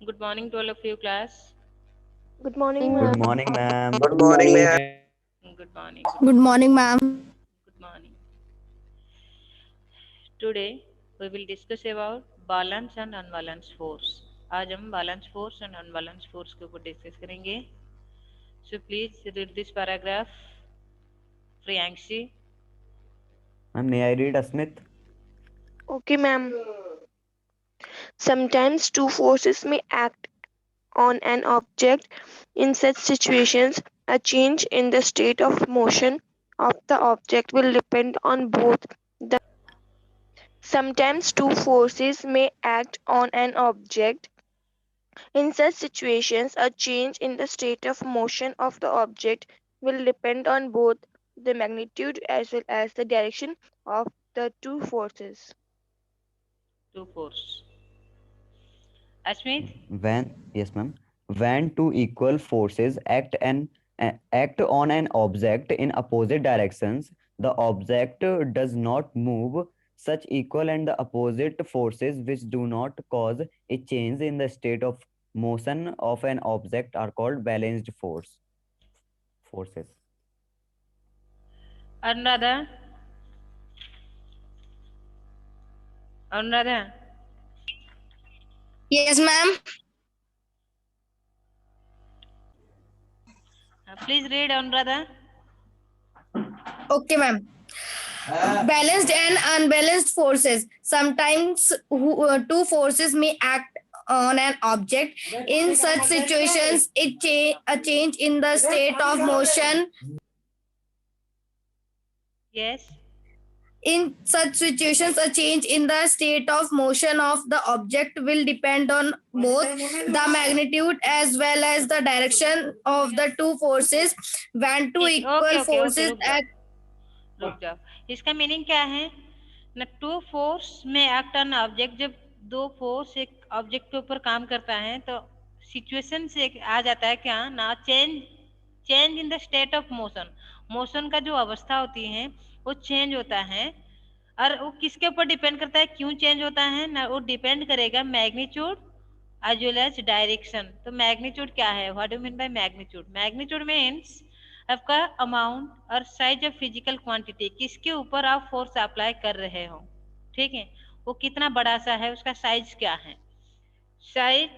Good morning to all of you, class. Good morning, Good ma'am. morning, ma'am. Good morning, ma'am. Good morning. Good Good morning. morning, ma'am. Good morning. Today we will discuss about balance and unbalanced force. आज हम balance force and unbalanced force के ऊपर discuss करेंगे. So please read this paragraph. Priyanshi. Ma'am, may I read Asmit? Okay, ma'am. Sometimes two forces may act on an object. In such situations, a change in the state of motion of the object will depend on both the. Sometimes two forces may act on an object. In such situations, a change in the state of motion of the object will depend on both the magnitude as well as the direction of the two forces. Two force. Ashmit. Yes, ma'am. When two equal forces act on an object in opposite directions, the object does not move. Such equal and the opposite forces which do not cause a change in the state of motion of an object are called balanced forces. Anuradha. Anuradha. Yes, ma'am. Please read Anuradha. Okay, ma'am. Balanced and unbalanced forces. Sometimes two forces may act on an object. In such situations, a change in the state of motion. Yes. In such situations, a change in the state of motion of the object will depend on both the magnitude as well as the direction of the two forces. When two ठीक. Okay equal okay okay forces रुक जाओ. act. रुक जाओ. इसका meaning क्या है न to force में एक्ट ऑन ऑब्जेक्ट. जब दो फोर्स एक ऑब्जेक्ट के ऊपर काम करता है तो सिचुएशन से आ जाता है क्या ना change change in the state of motion. Motion का जो अवस्था होती है वो चेंज होता है. और वो किसके ऊपर डिपेंड करता है क्यों चेंज होता है ना वो डिपेंड करेगा magnitude as well as direction. तो मैग्नीट्यूड क्या है? What do mean by magnitude? Magnitude means आपका अमाउंट और साइज ऑफ फिजिकल क्वांटिटी किसके ऊपर आप फोर्स अप्लाई कर रहे हो. ठीक है. वो कितना बड़ा सा है उसका साइज क्या है. Size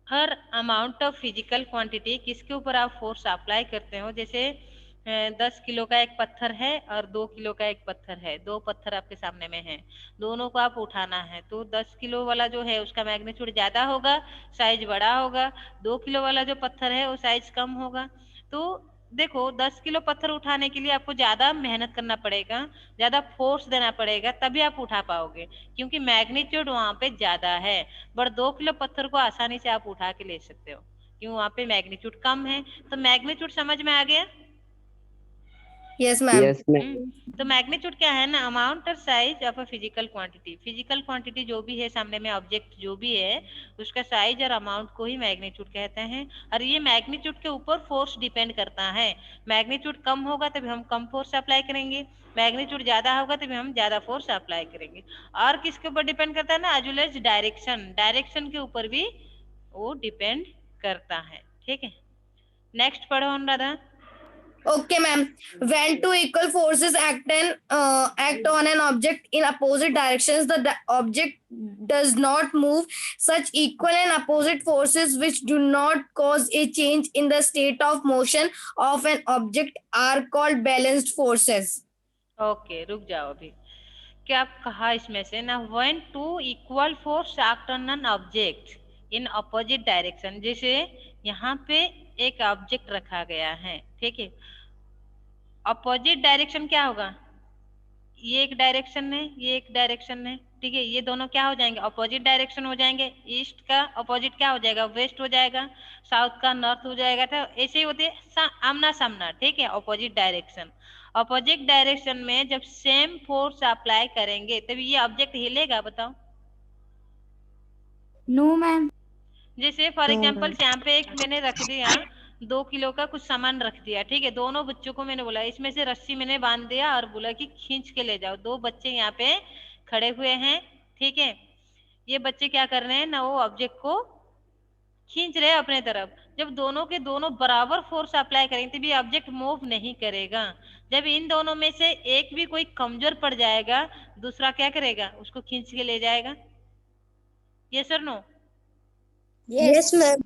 her amount of physical quantity किसके ऊपर आप फोर्स अप्लाई करते हो. जैसे 10 किलो का एक पत्थर है और 2 किलो का एक पत्थर है. दो पत्थर आपके सामने में है. दोनों को आप उठाना है तो 10 किलो वाला जो है उसका मैग्नीट्यूड ज्यादा होगा, साइज बड़ा होगा. 2 किलो वाला जो पत्थर है वो साइज कम होगा. तो देखो 10 किलो पत्थर उठाने के लिए आपको ज्यादा मेहनत करना पड़ेगा, ज्यादा फोर्स देना पड़ेगा, तभी आप उठा पाओगे क्योंकि मैग्नीट्यूड वहां पे ज्यादा है. बट 2 किलो पत्थर को आसानी से आप उठा के ले सकते हो क्यों वहां पे मैग्नीट्यूड कम है. तो मैग्नीट्यूड समझ में आ गया. Yes, ma'am. Yes, ma'am. तो मैग्नीट्यूड क्या है ना अमाउंट और size of a physical quantity. Physical quantity जो भी है सामने में ऑब्जेक्ट जो भी है उसका साइज और अमाउंट को ही मैग्नीट्यूड कहते हैं. और ये मैग्नीट्यूड के ऊपर फोर्स डिपेंड करता है. मैग्नीट्यूड कम होगा तभी हम कम फोर्स अप्लाई करेंगे, मैग्नीट्यूड ज्यादा होगा तभी हम ज्यादा फोर्स अप्लाई करेंगे. और किसके ऊपर डिपेंड करता है ना as well as direction. Direction के ऊपर भी वो डिपेंड करता है. ठीक है. नेक्स्ट पढ़ो Anuradha. Okay, ma'am. When two equal forces act on an object in opposite directions, the object does not move. Such equal and opposite forces which do not cause a change in the state of motion of an object are called balanced forces. Okay रुक जाओ अभी. क्या कहा इसमें से ना when two equal force act on an object in opposite direction. जैसे यहाँ पे एक ऑब्जेक्ट रखा गया है. ठीक है. अपोजिट डायरेक्शन क्या होगा? ये एक डायरेक्शन है, ये एक डायरेक्शन है. ठीक है. ये दोनों क्या हो जाएंगे? अपोजिट डायरेक्शन हो जाएंगे. ईस्ट का अपोजिट क्या हो जाएगा? वेस्ट हो जाएगा. साउथ का नॉर्थ हो जाएगा. तो ऐसे ही होते हैं आमना सामना. ठीक है. Opposite direction. अपोजिट डायरेक्शन में जब सेम फोर्स अप्लाई करेंगे तभी ये ऑब्जेक्ट हिलेगा. बताओ. No, ma'am. जैसे फॉर एग्जाम्पल यहाँ पे एक मैंने रख दिया 2 किलो का कुछ सामान रख दिया. ठीक है. दोनों बच्चों को मैंने बोला इसमें से रस्सी मैंने बांध दिया और बोला कि खींच के ले जाओ. दो बच्चे यहाँ पे खड़े हुए हैं. ठीक है. ये बच्चे क्या कर रहे हैं ना वो ऑब्जेक्ट को खींच रहे हैं अपने तरफ, जब दोनों के दोनों बराबर फोर्स अप्लाई करेंगे तभी ऑब्जेक्ट मूव नहीं करेगा। जब इन दोनों में से एक भी कोई कमजोर पड़ जाएगा, दूसरा क्या करेगा, उसको खींच के ले जाएगा। यस और नो? Yes ma'am.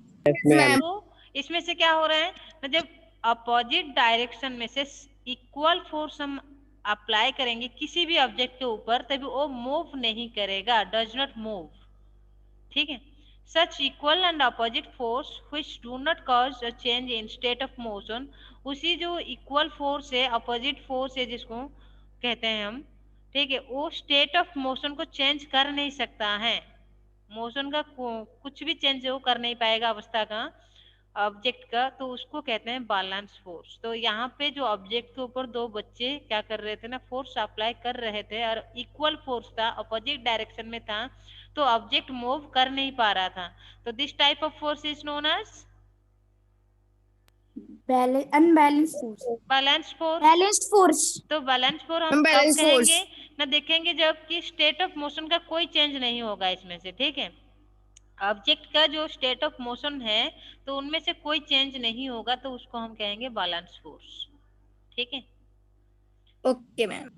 मैम तो इसमें से क्या हो रहा है, जब अपोजिट डायरेक्शन में से इक्वल फोर्स हम अप्लाई करेंगे किसी भी ऑब्जेक्ट के ऊपर, तभी वो मूव नहीं करेगा, डज नॉट मूव। ठीक है। Such equal and opposite force which do not cause a change in state of motion, उसी जो इक्वल फोर्स है, अपोजिट फोर्स है जिसको कहते हैं हम, ठीक है, वो स्टेट ऑफ मोशन को चेंज कर नहीं सकता है। मोशन का कुछ भी चेंज वो कर नहीं पाएगा अवस्था का, ऑब्जेक्ट का, तो उसको कहते हैं बैलेंस फोर्स। तो यहाँ पे जो ऑब्जेक्ट के ऊपर दो बच्चे क्या कर रहे थे ना, फोर्स अप्लाई कर रहे थे और इक्वल फोर्स था, अपोजिट डायरेक्शन में था, तो ऑब्जेक्ट मूव कर नहीं पा रहा था। तो this type of force is known as unbalanced force. Balance force. Balanced force. तो बैलेंस फोर्स हम कब Unbalanced force. कहेंगे ना, देखेंगे जब कि स्टेट ऑफ मोशन का कोई चेंज नहीं होगा इसमें से। ठीक है, ऑब्जेक्ट का जो स्टेट ऑफ मोशन है तो उनमें से कोई चेंज नहीं होगा, तो उसको हम कहेंगे बैलेंस फोर्स। ठीक है, ओके मैम।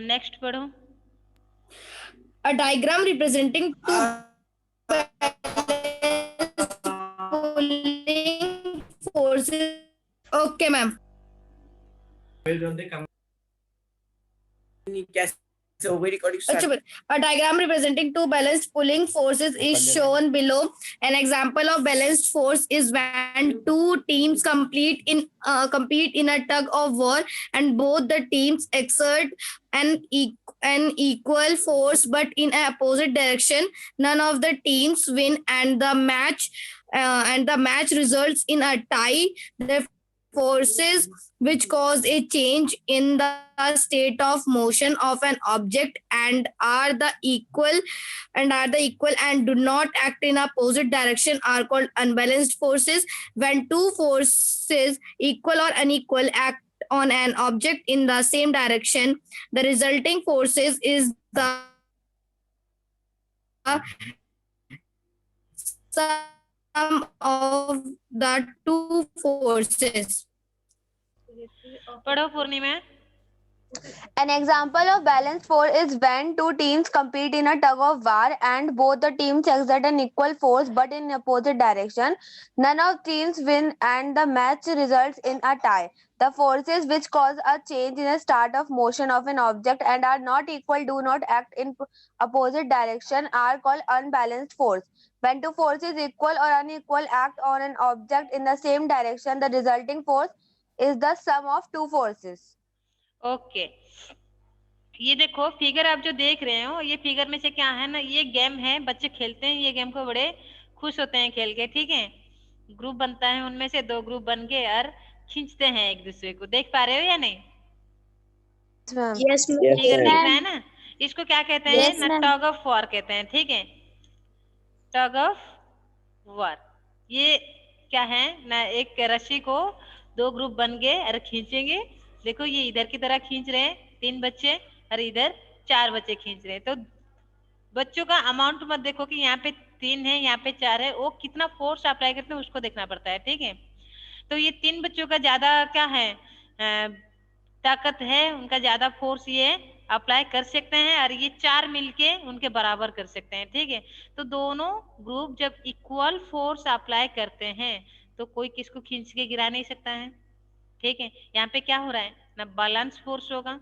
नेक्स्ट पढ़ो। A diagram representing two pulling forces. Okay ma'am. A diagram representing two balanced pulling forces is shown below. An example of balanced force is when two teams compete in a tug of war, and both the teams exert an equal force but in an opposite direction. None of the teams win, and the match results in a tie. The forces which cause a change in the state of motion of an object and are the equal and do not act in opposite direction are called unbalanced forces. When two forces, equal or unequal, act on an object in the same direction, the resulting forces is the sum of the two forces. पढ़ो पूर्णिमा। An example of balanced force is when two teams compete in a tug of war and both the teams exert an equal force but in opposite direction. None of teams win and the match results in a tie. The forces which cause a change in the start of motion of an object and are not equal, do not act in opposite direction, are called unbalanced force. When two forces, equal or unequal, act on an object in the same direction, the resulting force is the sum of two forces. Okay, ये देखो figure आप जो देख रहे हो, ये figure में से क्या है ना, ये गेम है, बच्चे खेलते हैं ये गेम को, बड़े खुश होते हैं खेल के। ठीक है, ग्रुप बनता है, उनमें से दो ग्रुप बन के और खींचते हैं एक दूसरे को। देख पा रहे हो या नहीं? Yes, फिगर दिख रहा है ना, इसको क्या कहते हैं Yes, ना, ma'am. टग ऑफ वॉर कहते हैं। ठीक है, टग ऑफ वॉर, ये क्या है ना, एक रस्सी को दो ग्रुप बन गए और खींचेंगे। देखो ये इधर की तरह खींच रहे हैं 3 बच्चे और इधर 4 बच्चे खींच रहे हैं। तो बच्चों का अमाउंट मत देखो कि यहाँ पे 3 है यहाँ पे 4 है, वो कितना फोर्स अप्लाई करते हैं उसको देखना पड़ता है। ठीक है, तो ये 3 बच्चों का ज्यादा क्या है, ताकत है, उनका ज्यादा फोर्स ये अप्लाई कर सकते हैं और ये 4 मिलके उनके बराबर कर सकते हैं। ठीक है, तो दोनों ग्रुप जब इक्वल फोर्स अप्लाई करते हैं तो कोई किसको खींच के गिरा नहीं सकता है। ठीक है, यहाँ पे क्या हो रहा है ना, बैलेंस फोर्स होगा।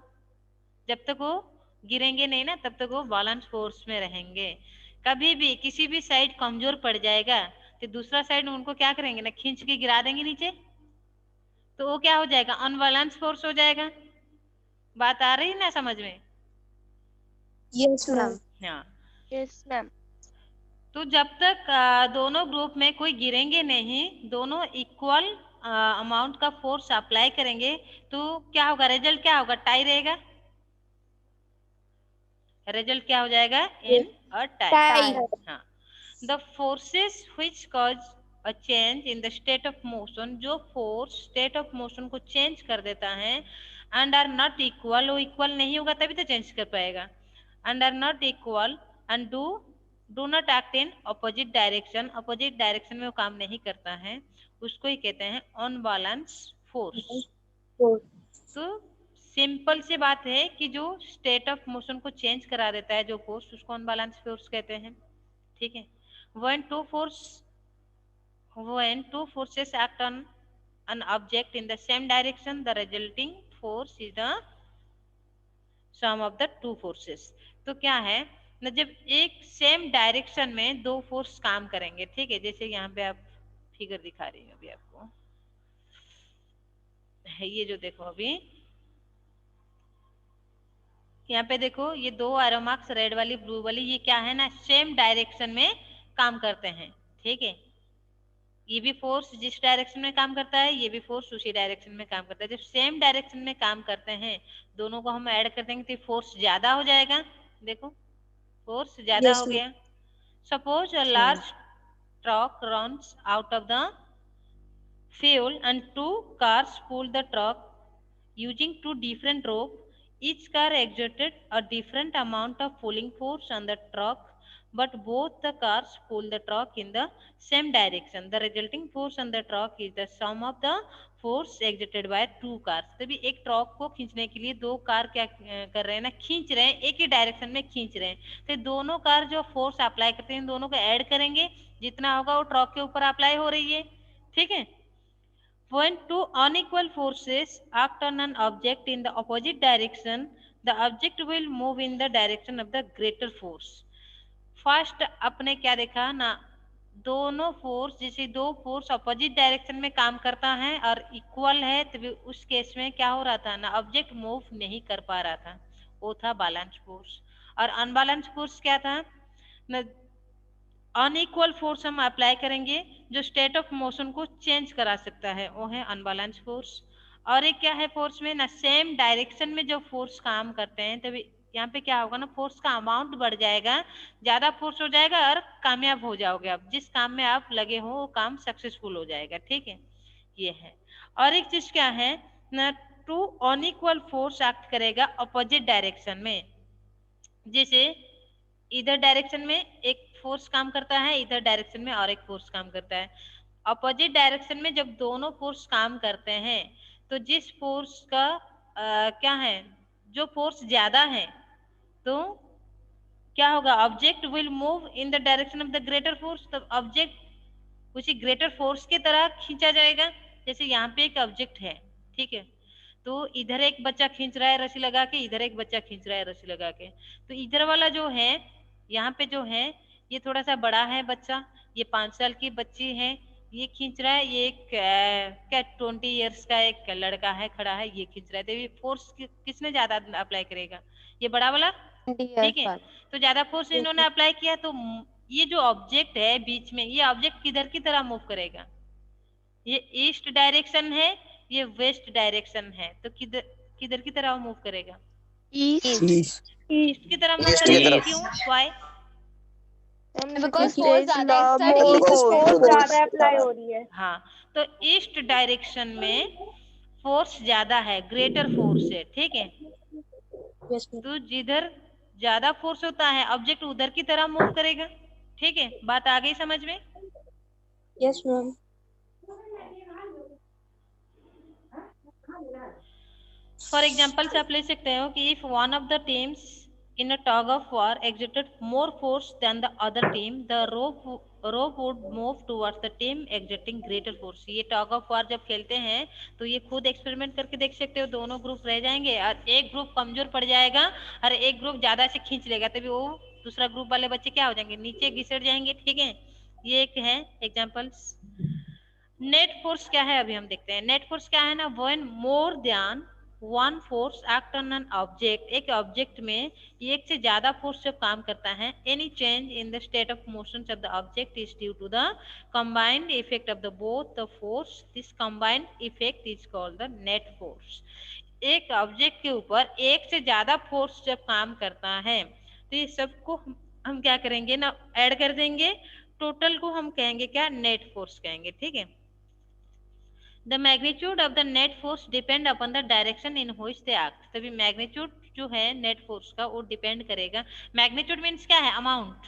जब तक वो गिरेंगे नहीं ना तब तक वो बैलेंस फोर्स में रहेंगे। कभी भी किसी भी साइड कमजोर पड़ जाएगा तो दूसरा साइड उनको क्या करेंगे ना, खींच के गिरा देंगे नीचे, तो वो क्या हो जाएगा, अनबैलेंस फोर्स हो जाएगा। बात आ रही है ना समझ में? Yes, ma'am. हाँ, Yes, ma'am. तो जब तक दोनों ग्रुप में कोई गिरेंगे नहीं, दोनों इक्वल अमाउंट का फोर्स अप्लाई करेंगे, तो क्या होगा, रिजल्ट क्या होगा, टाई रहेगा। रिजल्ट क्या हो जाएगा, इन अ टाई। हाँ, the forces which cause a change in the state of motion, जो फोर्स स्टेट ऑफ मोशन को चेंज कर देता है, एंड आर नॉट इक्वल, वो इक्वल नहीं होगा तभी तो चेंज कर पाएगा, and are not equal and do do not act in opposite direction, opposite direction में वो काम नहीं करता है, उसको ही कहते हैं अनबैलेंस फोर्स। तो सिंपल सी बात है कि जो स्टेट ऑफ मोशन को चेंज करा देता है जो फोर्स, उसको अनबैलेंस फोर्स कहते हैं। ठीक है। when two forces act on an object in the same direction, the resulting force is the sum of the two forces। तो क्या है ना, जब एक सेम डायरेक्शन में दो फोर्स काम करेंगे, ठीक है, जैसे यहाँ पे आप फिगर दिखा रही हूँ अभी आपको, ये जो देखो अभी यहाँ पे देखो, ये दो एरो मार्क्स रेड वाली ब्लू वाली, ये क्या है ना, सेम डायरेक्शन में काम करते हैं। ठीक है, ये भी फोर्स जिस डायरेक्शन में काम करता है, ये भी फोर्स उसी डायरेक्शन में काम करता है। जब सेम डायरेक्शन में काम करते हैं, दोनों को हम ऐड कर देंगे तो फोर्स ज्यादा हो जाएगा। देखो फोर्स ज्यादा हो गया। Suppose a large truck runs out of the fuel and two cars pull the truck using two different ropes. Each car exerted a different amount of pulling force on the truck, but both the cars pull the truck in the same direction. The resulting force on the truck is the sum of the force exerted by two cars। तभी एक truck को खींचने के लिए दो car क्या कर रहे हैं ना, खींच रहे हैं, एक ही डायरेक्शन में खींच रहे हैं। तो दोनों कार जो फोर्स अप्लाई करते हैं, दोनों को ऐड करेंगे, जितना होगा वो ट्रक के ऊपर अप्लाई हो रही है। ठीक है। When two unequal forces act on an object in the opposite direction, the object will move in the direction of the greater force। First अपने क्या देखा ना, दोनों फोर्स, जैसे दो फोर्स अपोजिट डायरेक्शन में काम करता है और इक्वल है, तो उस केस में क्या हो रहा था ना, ऑब्जेक्ट मूव नहीं कर पा रहा था, वो था बैलेंस फोर्स। और अनबैलेंस फोर्स क्या था ना, अनइक्वल फोर्स हम अप्लाई करेंगे जो स्टेट ऑफ मोशन को चेंज करा सकता है, वो है अनबैलेंस फोर्स। और एक क्या है, फोर्स में ना सेम डायरेक्शन में जो फोर्स काम करते हैं, तभी यहाँ पे क्या होगा ना, फोर्स का अमाउंट बढ़ जाएगा, ज्यादा फोर्स हो जाएगा और कामयाब हो जाओगे आप, जिस काम में आप लगे हो वो काम सक्सेसफुल हो जाएगा। ठीक है, ये है। और एक चीज क्या है ना, टू अनइक्वल फोर्स एक्ट करेगा अपोजिट डायरेक्शन में। जैसे इधर डायरेक्शन में एक फोर्स काम करता है, इधर डायरेक्शन में और एक फोर्स काम करता है। अपोजिट डायरेक्शन में जब दोनों फोर्स काम करते हैं, तो जिस फोर्स का क्या है, जो फोर्स ज्यादा है, तो क्या होगा, object will move in the direction of the greater force. तब ऑब्जेक्ट उसी ग्रेटर फोर्स की तरह खींचा जाएगा। जैसे यहाँ पे एक ऑब्जेक्ट है, ठीक है, तो इधर एक बच्चा खींच रहा है रस्सी लगा के, इधर एक बच्चा खींच रहा है रस्सी लगा के। तो इधर वाला जो है, यहाँ पे जो है, ये थोड़ा सा बड़ा है बच्चा, ये 5 साल की बच्ची है, ये खींच रहा है, ये एक क्या 20 इयर्स का एक लड़का है खड़ा है, ये खींच रहा है। तो ये फोर्स किसने ज्यादा अप्लाई करेगा, ये बड़ा वाला। ठीक है, तो ज्यादा फोर्स इन्होंने अप्लाई किया, तो ये जो ऑब्जेक्ट है बीच में, ये ऑब्जेक्ट किधर की तरह मूव करेगा, ये ईस्ट डायरेक्शन है, ये वेस्ट डायरेक्शन है, तो किधर किधर की तरह मूव करेगा, ईस्ट ईस्ट की तरह मूव करेगा। क्यों, व्हाई? Because क्योंकि force ज्यादा है, इस side more east force force ज्यादा अप्लाई हो रही है। हाँ, तो ईस्ट डायरेक्शन में फोर्स ज्यादा है, ग्रेटर फोर्स है। ठीक है, तो जिधर ज्यादा फोर्स होता है, ऑब्जेक्ट उधर की तरह मूव करेगा। ठीक है, बात आ गई समझ में? Yes ma'am. फॉर एग्जाम्पल आप ले सकते हो कि if one of the teams in a tug of war exerted more force than the other team, the rope would move towards the team exerting greater force। ये tug of war जब खेलते हैं तो ये खुद एक्सपेरिमेंट करके देख सकते हो, दोनों ग्रुप रह जाएंगे और एक ग्रुप कमजोर पड़ जाएगा और एक ग्रुप ज्यादा से खींच लेगा, तभी वो दूसरा ग्रुप वाले बच्चे क्या हो जाएंगे, नीचे घिसट जाएंगे। ठीक है, ये एक है एग्जाम्पल्स। नेट फोर्स क्या है अभी हम देखते हैं। नेट फोर्स क्या है ना, when more than one force act on an object, एक ऑब्जेक्ट में एक से ज्यादा फोर्स जब काम करता है, any change in the state of motion of the object is due to the combined effect of the both the force. This combined effect is called the net force. एक object के ऊपर एक से ज्यादा फोर्स जब काम करता है, तो ये सबको हम क्या करेंगे ना, ऐड कर देंगे, टोटल को हम कहेंगे क्या, नेट फोर्स कहेंगे। ठीक है, the magnitude of the net force depend upon the direction in which they act। तभी मैग्नीट्यूड जो है नेट फोर्स का वो डिपेंड करेगा। मैग्नीट्यूड मीन्स क्या है, अमाउंट।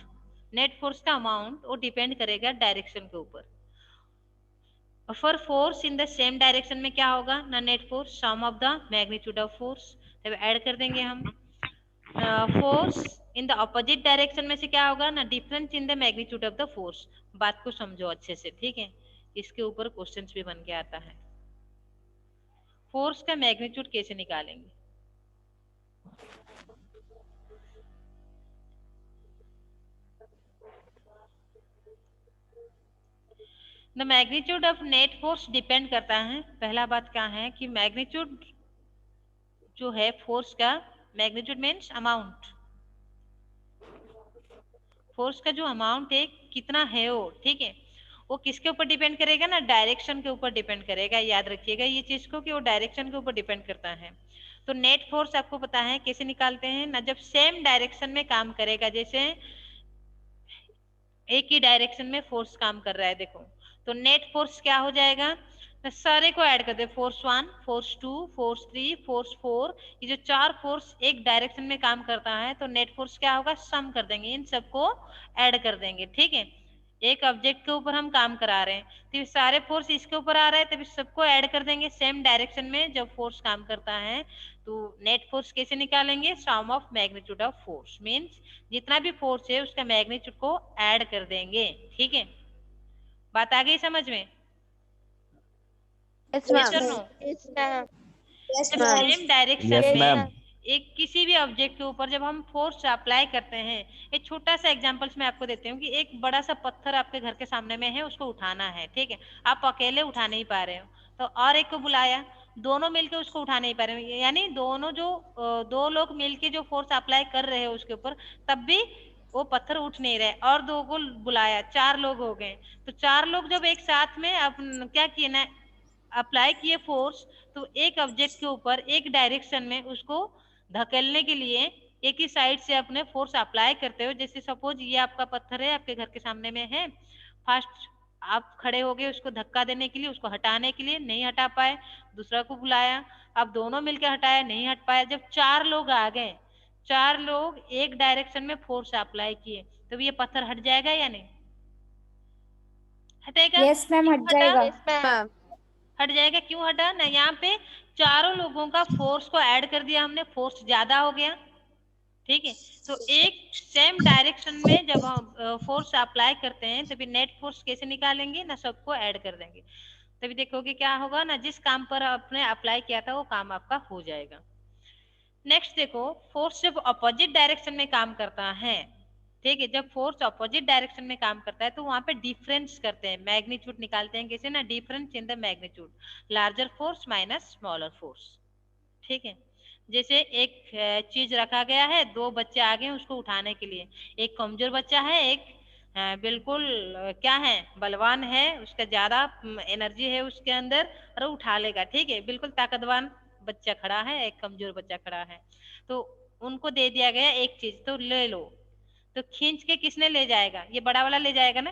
नेट फोर्स का अमाउंट वो डिपेंड करेगा डायरेक्शन के ऊपर। For force in the same direction में क्या होगा ना, net force sum of the magnitude of force, तब ऐड कर देंगे हम। Force in the opposite direction में से क्या होगा ना, difference in the magnitude of the force. बात को समझो अच्छे से, ठीक है, इसके ऊपर क्वेश्चंस भी बन के आता है। फोर्स का मैग्नीट्यूड कैसे निकालेंगे? The magnitude of net force depend करता है, पहला बात क्या है कि मैग्नीट्यूड जो है फोर्स का, मैग्नीट्यूड मीन्स अमाउंट, फोर्स का जो अमाउंट है कितना है वो, ठीक है, वो किसके ऊपर डिपेंड करेगा ना, डायरेक्शन के ऊपर डिपेंड करेगा। याद रखिएगा ये चीज को कि वो डायरेक्शन के ऊपर डिपेंड करता है। तो नेट फोर्स आपको पता है कैसे निकालते हैं ना, जब सेम डायरेक्शन में काम करेगा, जैसे एक ही डायरेक्शन में फोर्स काम कर रहा है देखो, तो नेट फोर्स क्या हो जाएगा, सारे को ऐड कर दे, फोर्स 1, फोर्स 2, फोर्स 3, फोर्स 4, ये जो चार फोर्स एक डायरेक्शन में काम करता है, तो नेट फोर्स क्या होगा, सम कर देंगे, इन सबको ऐड कर देंगे, ठीक है। एक ऑब्जेक्ट के ऊपर हम काम करा रहे हैं, तो ये सारे फोर्स इसके ऊपर आ रहे हैं, तभी सबको ऐड कर देंगे सेम डायरेक्शन में जब फोर्स काम करता है। तो नेट फोर्स कैसे निकालेंगे, sum of magnitude of force, means जितना भी फोर्स है उसका मैग्नीट्यूड को ऐड कर देंगे, ठीक है। बात आ गई समझ में? Yes, Yes ma'am. or no? Yes, ma'am. Yes, जब ma'am. सेम डायरेक्शन Yes, में ma'am. एक किसी भी ऑब्जेक्ट के ऊपर जब हम फोर्स अप्लाई करते हैं, एक छोटा सा एग्जांपल्स मैं आपको देती हूँ कि एक बड़ा सा पत्थर आपके घर के सामने में है, उसको उठाना है, ठीक है, आप अकेले उठा नहीं पा रहे हो, तो और एक को बुलाया, दोनों मिलके उसको उठा नहीं पा रहे हो, यानी दोनों जो दो लोग मिलके जो फोर्स अप्लाई कर रहे हैं उसके ऊपर, तब भी वो पत्थर उठ नहीं रहे, और दो को बुलाया, चार लोग हो गए। तो चार लोग जब एक साथ में क्या किए ना, अप्लाई किए फोर्स, तो एक ऑब्जेक्ट के ऊपर एक डायरेक्शन में उसको धकेलने के लिए एक ही साइड से अपने फोर्स अप्लाई करते हो। जैसे सपोज ये आपका पत्थर है, आपके घर के सामने में है, फर्स्ट आप खड़े हो गए उसको धक्का देने के लिए, उसको हटाने के लिए, नहीं हटा पाए, दूसरा को बुलाया, अब दोनों मिलकर हटाया, नहीं हट पाया, जब चार लोग आ गए, चार लोग एक डायरेक्शन में फोर्स अप्लाई किए, तो ये पत्थर हट जाएगा या नहीं, हटेगा? Yes, ma'am, क्यों हट हटा? जाएगा। Yes, ma'am. हट जाएगा, क्यों हटा ना, यहाँ पे चारों लोगों का फोर्स को ऐड कर दिया हमने, फोर्स ज्यादा हो गया, ठीक है। तो एक सेम डायरेक्शन में जब हम फोर्स अप्लाई करते हैं, तभी नेट फोर्स कैसे निकालेंगे ना, सबको ऐड कर देंगे, तभी देखोगे क्या होगा ना, जिस काम पर आपने अप्लाई किया था वो काम आपका हो जाएगा। नेक्स्ट देखो, फोर्स जब अपोजिट डायरेक्शन में काम करता है, ठीक है, जब फोर्स अपोजिट डायरेक्शन में काम करता है तो वहां पे डिफरेंस करते हैं, मैग्नीट्यूड निकालते हैं, कैसे ना, difference in the magnitude, larger force minus smaller force, ठीक है। जैसे एक चीज रखा गया है, दो बच्चे आ गए उसको उठाने के लिए, एक कमजोर बच्चा है, एक बिल्कुल क्या है, बलवान है, उसका ज्यादा एनर्जी है उसके अंदर और उठा लेगा, ठीक है, बिल्कुल ताकतवान बच्चा खड़ा है, एक कमजोर बच्चा खड़ा है, तो उनको दे दिया गया एक चीज, तो ले लो, तो खींच के किसने ले जाएगा, ये बड़ा वाला ले जाएगा ना।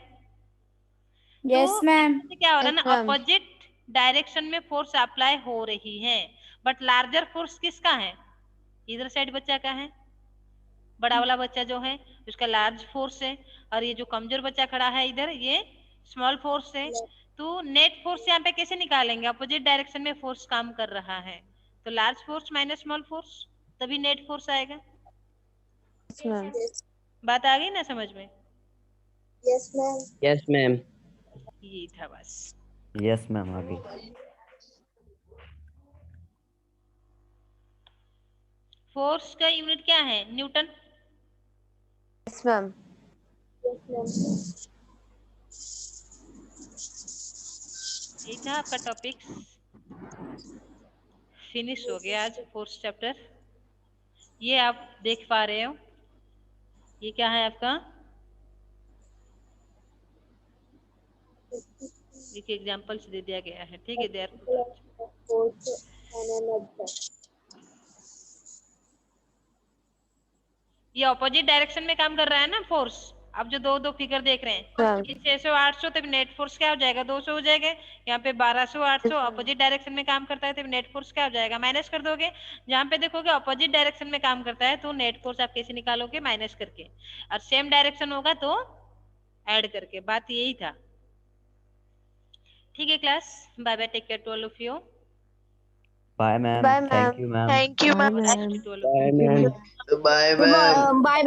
Yes, तो ma'am. इससे क्या हो रहा है Yes, ना, ma'am. अपोजिट डायरेक्शन में फोर्स अप्लाई हो रही है, बट लार्जर फोर्स किसका है, इधर साइड बच्चा का है, बड़ा वाला बच्चा जो है उसका लार्ज फोर्स है, और ये जो कमजोर बच्चा खड़ा है इधर, ये स्मॉल फोर्स है। तो नेट फोर्स यहाँ पे कैसे निकालेंगे, अपोजिट डायरेक्शन में फोर्स काम कर रहा है, तो large force minus small force, तभी नेट फोर्स आएगा। Yes, ma'am. बात आ गई ना समझ में? Yes, ma'am. Yes, ma'am. यही था बस। Yes, ma'am. अभी फोर्स का यूनिट क्या है, न्यूटन। Yes, ma'am. यही था आपका टॉपिक, फिनिश हो गया आज फोर्थ चैप्टर। ये आप देख पा रहे हो, ये क्या है आपका, एक एग्जांपल्स दे दिया गया है, ठीक है, देयर ये ऑपोजिट डायरेक्शन में काम कर रहा है ना फोर्स। अब जो दो दो फिगर देख रहे हैं, हाँ। ये 600 800, तब नेट फोर्स क्या हो जाएगा, 200 हो जाएगा। यहाँ पे 1200 800 ऑपोजिट डायरेक्शन में काम करता है, तब नेट फोर्स क्या हो जाएगा, माइनस कर दोगे। जहाँ पे देखोगे ऑपोजिट डायरेक्शन में काम करता है तो नेट फोर्स आप कैसे निकालोगे, माइनस करके, और सेम डायरेक्शन होगा तो ऐड करके, बात यही था। ठीक है class, bye bye, take care to all of you. Bye, ma'am. Bye, Thank ma'am. you, ma'am. Thank you, All ma'am. the best to all of you. Bye, ma'am. Bye bye.